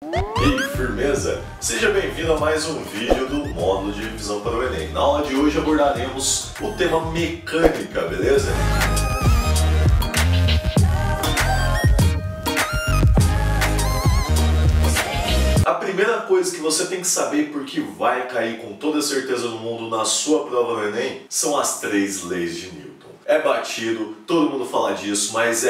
E firmeza? Seja bem-vindo a mais um vídeo do módulo de revisão para o Enem. Na aula de hoje abordaremos o tema mecânica, beleza? A primeira coisa que você tem que saber, porque vai cair com toda certeza no mundo na sua prova do Enem, são as 3 leis de Newton. É batido, todo mundo fala disso, mas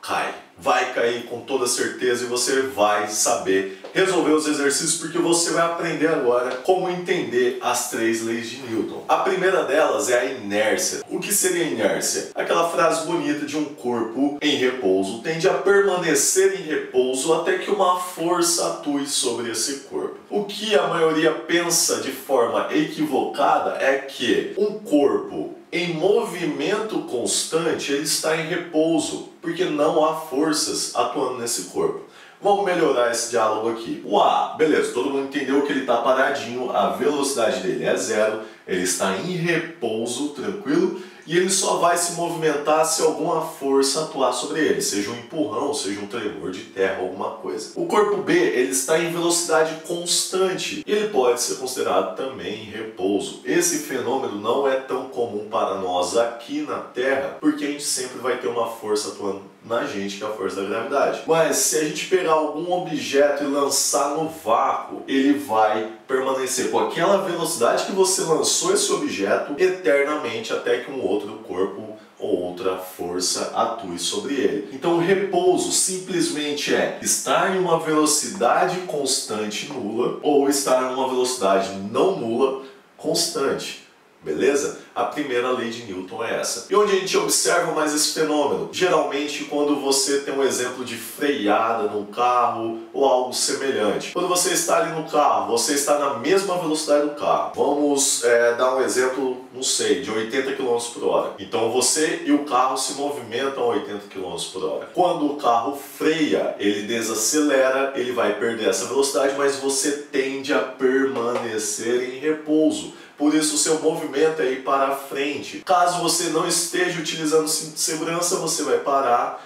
cai. Vai cair com toda certeza e você vai saber resolver os exercícios porque você vai aprender agora como entender as 3 leis de Newton. A primeira delas é a inércia. O que seria a inércia? Aquela frase bonita de um corpo em repouso tende a permanecer em repouso até que uma força atue sobre esse corpo. O que a maioria pensa de forma equivocada é que um corpo em movimento constante, ele está em repouso, porque não há forças atuando nesse corpo. Vamos melhorar esse diálogo aqui. Beleza, todo mundo entendeu que ele está paradinho, a velocidade dele é 0, ele está em repouso, tranquilo, e ele só vai se movimentar se alguma força atuar sobre ele, seja um empurrão, seja um tremor de terra, alguma coisa. O corpo B, ele está em velocidade constante e ele pode ser considerado também em repouso. Esse fenômeno não é tão comum para nós aqui na Terra, porque a gente sempre vai ter uma força atuando na gente, que é a força da gravidade. Mas se a gente pegar algum objeto e lançar no vácuo, ele vai permanecer com aquela velocidade que você lançou esse objeto eternamente até que um outro corpo ou outra força atue sobre ele. Então o repouso simplesmente é estar em uma velocidade constante nula ou estar em uma velocidade não nula constante. Beleza? A primeira lei de Newton é essa. E onde a gente observa mais esse fenômeno? Geralmente quando você tem um exemplo de freada num carro ou algo semelhante. Quando você está ali no carro, você está na mesma velocidade do carro. Vamos dar um exemplo, não sei, de 80 km por hora. Então você e o carro se movimentam a 80 km por hora. Quando o carro freia, ele desacelera, ele vai perder essa velocidade, mas você tende a permanecer em repouso. Por isso o seu movimento é ir para a frente. Caso você não esteja utilizando o cinto de segurança, você vai parar.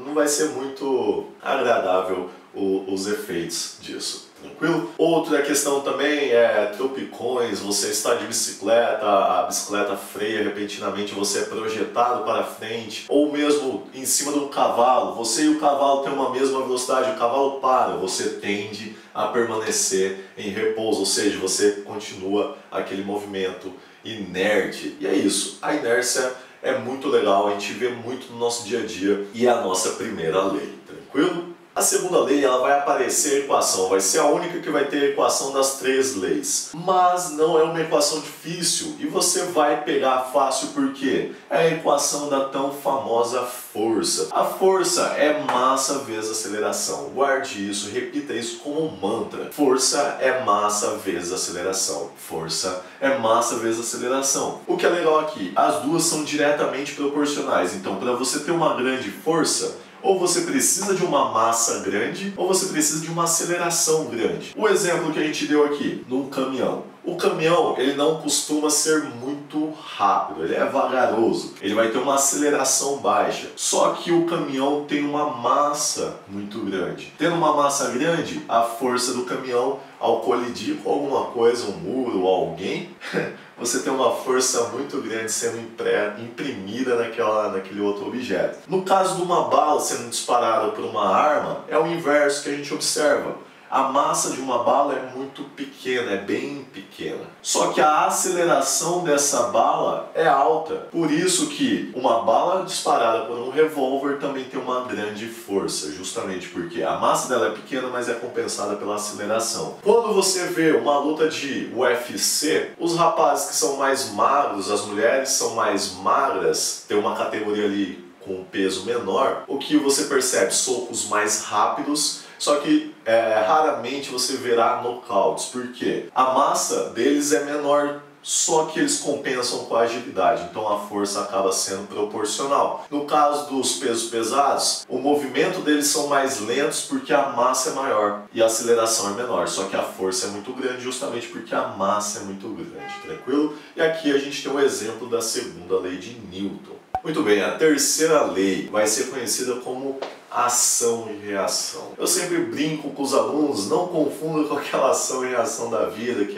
Não vai ser muito agradável os efeitos disso. Tranquilo? Outra questão também é tropicões, você está de bicicleta, a bicicleta freia repentinamente, você é projetado para frente, ou mesmo em cima de um cavalo, você e o cavalo têm uma mesma velocidade, o cavalo para, você tende a permanecer em repouso, ou seja, você continua aquele movimento inerte. E é isso, a inércia é muito legal, a gente vê muito no nosso dia a dia e é a nossa primeira lei, tranquilo? A segunda lei, ela vai aparecer a equação, vai ser a única que vai ter a equação das 3 leis. Mas não é uma equação difícil e você vai pegar fácil porque é a equação da tão famosa força. A força é massa vezes aceleração. Guarde isso, repita isso como um mantra. Força é massa vezes aceleração. Força é massa vezes aceleração. O que é legal aqui, as duas são diretamente proporcionais. Então, para você ter uma grande força, ou você precisa de uma massa grande, ou você precisa de uma aceleração grande. O exemplo que a gente deu aqui, num caminhão. O caminhão, ele não costuma ser muito rápido, ele é vagaroso, ele vai ter uma aceleração baixa. Só que o caminhão tem uma massa muito grande. Tendo uma massa grande, a força do caminhão, ao colidir com alguma coisa, um muro ou alguém, você tem uma força muito grande sendo imprimida naquele outro objeto. No caso de uma bala sendo disparada por uma arma, é o inverso que a gente observa. A massa de uma bala é muito pequena, é bem pequena. Só que a aceleração dessa bala é alta. Por isso que uma bala disparada por um revólver também tem uma grande força, justamente porque a massa dela é pequena, mas é compensada pela aceleração. Quando você vê uma luta de UFC, os rapazes que são mais magros, as mulheres são mais magras, tem uma categoria ali com peso menor, o que você percebe? Socos mais rápidos, só que raramente você verá nocautes, porque a massa deles é menor, só que eles compensam com a agilidade, então a força acaba sendo proporcional. No caso dos pesos pesados, o movimento deles são mais lentos porque a massa é maior e a aceleração é menor, só que a força é muito grande justamente porque a massa é muito grande, tranquilo? E aqui a gente tem um exemplo da segunda lei de Newton. Muito bem, a terceira lei vai ser conhecida como ação e reação. Eu sempre brinco com os alunos, não confunda com aquela ação e reação da vida, que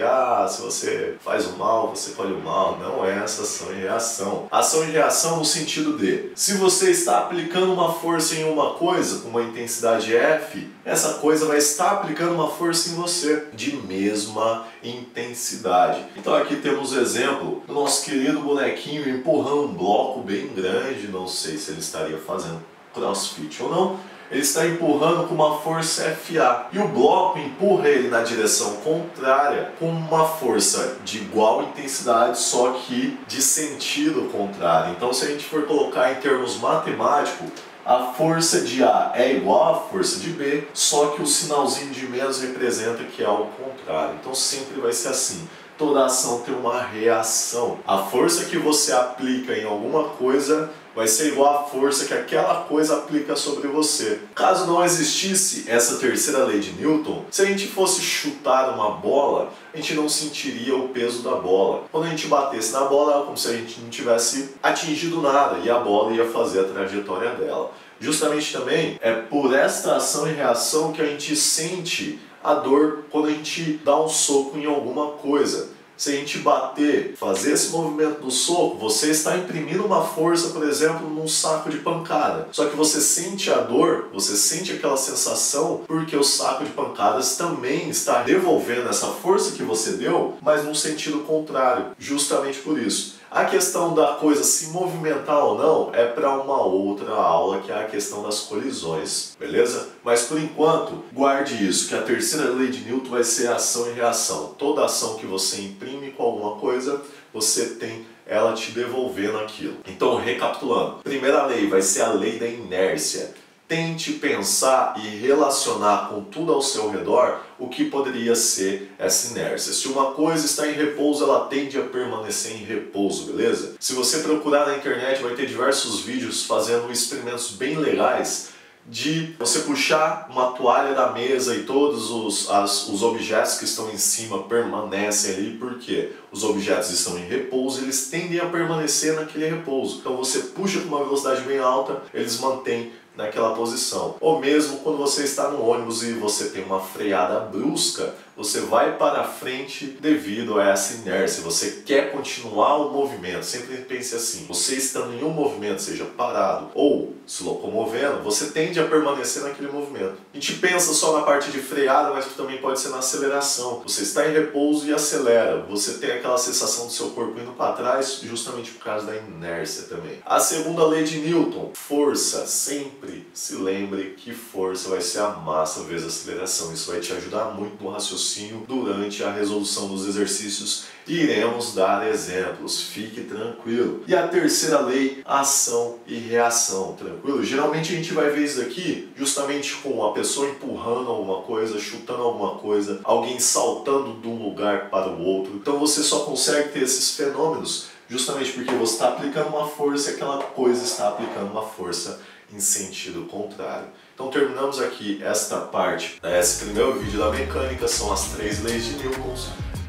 se você faz o mal, você colhe o mal. Não é essa ação e reação. Ação e reação no sentido de, se você está aplicando uma força em uma coisa, com uma intensidade F, essa coisa vai estar aplicando uma força em você, de mesma intensidade. Então aqui temos o exemplo do nosso querido bonequinho empurrando um bloco bem grande, não sei se ele estaria fazendo crossfit ou não, ele está empurrando com uma força FA e o bloco empurra ele na direção contrária com uma força de igual intensidade, só que de sentido contrário. Então se a gente for colocar em termos matemáticos, a força de A é igual à força de B, só que o sinalzinho de menos representa que é ao contrário. Então sempre vai ser assim. Toda ação tem uma reação. A força que você aplica em alguma coisa vai ser igual à força que aquela coisa aplica sobre você. Caso não existisse essa terceira lei de Newton, se a gente fosse chutar uma bola, a gente não sentiria o peso da bola. Quando a gente batesse na bola, é como se a gente não tivesse atingido nada e a bola ia fazer a trajetória dela. Justamente também é por esta ação e reação que a gente sente a dor quando a gente dá um soco em alguma coisa. Se a gente bater, fazer esse movimento do soco, você está imprimindo uma força, por exemplo, num saco de pancada. Só que você sente a dor, você sente aquela sensação, porque o saco de pancadas também está devolvendo essa força que você deu, mas num sentido contrário, justamente por isso. A questão da coisa se movimentar ou não é para uma outra aula, que é a questão das colisões, beleza? Mas por enquanto, guarde isso, que a terceira lei de Newton vai ser ação e reação. Toda ação que você imprime com alguma coisa, você tem ela te devolvendo aquilo. Então, recapitulando, primeira lei vai ser a lei da inércia. Tente pensar e relacionar com tudo ao seu redor o que poderia ser essa inércia. Se uma coisa está em repouso, ela tende a permanecer em repouso, beleza? Se você procurar na internet, vai ter diversos vídeos fazendo experimentos bem legais de você puxar uma toalha da mesa e todos os objetos que estão em cima permanecem ali, porque os objetos estão em repouso, eles tendem a permanecer naquele repouso. Então você puxa com uma velocidade bem alta, eles mantêm naquela posição. Ou mesmo quando você está no ônibus e você tem uma freada brusca, você vai para frente devido a essa inércia. Você quer continuar o movimento. Sempre pense assim, você estando em um movimento, seja parado ou se locomovendo, você tende a permanecer naquele movimento. A gente pensa só na parte de freada, mas também pode ser na aceleração. Você está em repouso e acelera. Você tem aquela sensação do seu corpo indo para trás, justamente por causa da inércia também. A segunda lei de Newton, força. Sempre se lembre que força vai ser a massa vezes a aceleração. Isso vai te ajudar muito no raciocínio durante a resolução dos exercícios. Iremos dar exemplos, fique tranquilo. E a terceira lei, ação e reação, tranquilo? Geralmente a gente vai ver isso aqui justamente com a pessoa empurrando alguma coisa, chutando alguma coisa, alguém saltando de um lugar para o outro. Então você só consegue ter esses fenômenos justamente porque você está aplicando uma força e aquela coisa está aplicando uma força em sentido contrário. Então terminamos aqui esta parte, esse primeiro vídeo da mecânica, são as 3 leis de Newton,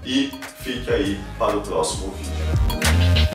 e fique aí para o próximo vídeo.